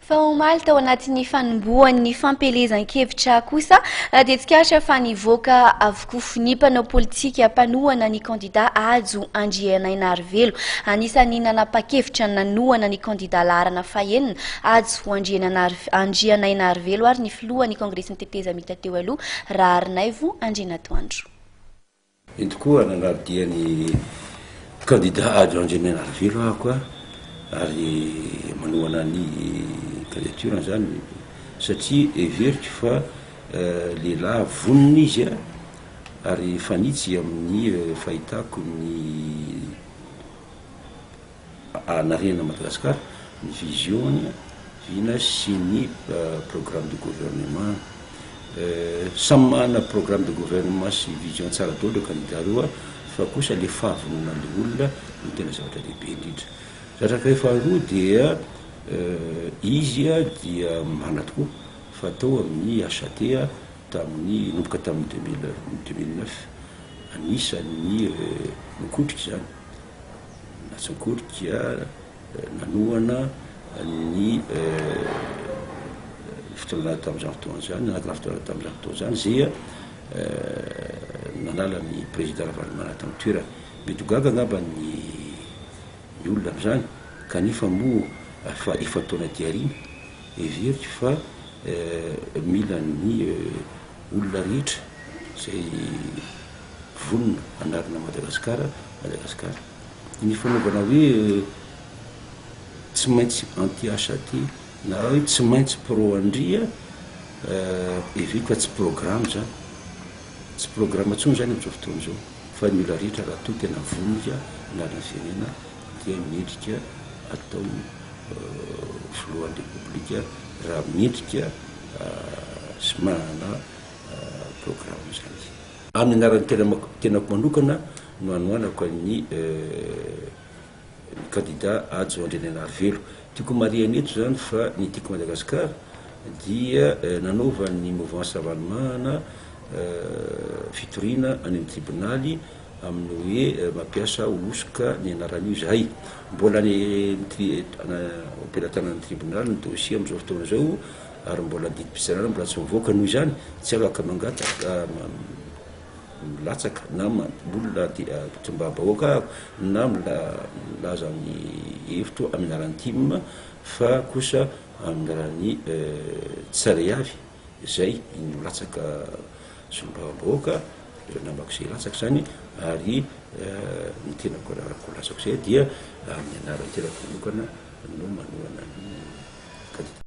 Fa omaly tao anatin'ny fanombohan'ny fampelezan-kevitra kosa dia tsikaritra fa nivoaka avokoa finipana politika mpanohana ny kandida Ajo Andrianaina Arivelo. Anisan'ny nanapa-kevitra nanohana ny kandida laharana fahenina Ajo Andrianaina Arivelo ary ny filohan'ny kongresin'ny tetezamita teo aloha Raharinaivo Andrinatoandro. Tokoa nanardiany kandida Ajo Andrianaina Arivelo ahako ary manohana ny candidature zany satria everiko fa lehilahy vonona izy ary fanitsy amin'ny fahitako ny anarena Madagasikara ny vision vina sy ny programme de gouvernement samy mana programme de gouvernement sy vision tsara daholo candidat roa fa kosa le fahavonona le olona no tena zavatra lehibe indrindra. Satraka faharoa dia izy dia mana tokoa fa tao amin'ny HAT tamin'ny nomboka tamin'ny 2009 anisan'ny nikotrika zany natsikotrika nanohana ny fitondrana tamin'izany fotoana zany nanakana fitondrana tamin'izany fotoana zany zay nanala ny président Ravalomanana tamin'ny toerana mety gaga angamba ny olona am'izany kanefa moa fa efa taona diarina everiko fa mila ny olona rehetra zay vonona anarina Madagasikara ny fanaovana hoe tsy maintsy anti HAT na hoe tsy maintsy pro andria everiko fa tsy programme zany tsy programme tsony zany am'izao fotoana zao fa ny olona rehetra raha toa tena vonika anarina firenena dia miendrika atao filohan'ny repoblika raha miendrika sy manana programme zany amin'ny anaran'ny tenako manokana no anoanako ny candidat Ajo Andrianaina Arivelo. Tiako marihana eto zany fa ny tiako Madagasikara dia nanaova ny mouvance Ravalomanana fitoriana any amin'ny tribunaly amin'ny hoe mampiasa osoka ny anaran'io zahay mbola ny ampelantanan'ny tribunaly ny dossier am'izao fotoana zao ary mbola didim-pisanana mbola tsy mivoaka noho izany tsy afaka mangataka milatsaka na olona tombabahoaka na milaza amin'ny hevitro amin'ny anaran'ny team fa kosa amin'ny anaran'ny tsare avy zay milatsaka sombabahoaka namako zay latsaka zany ary ny tenako latsako zay dia amin'ny anaran'ny tenako manokana no manohana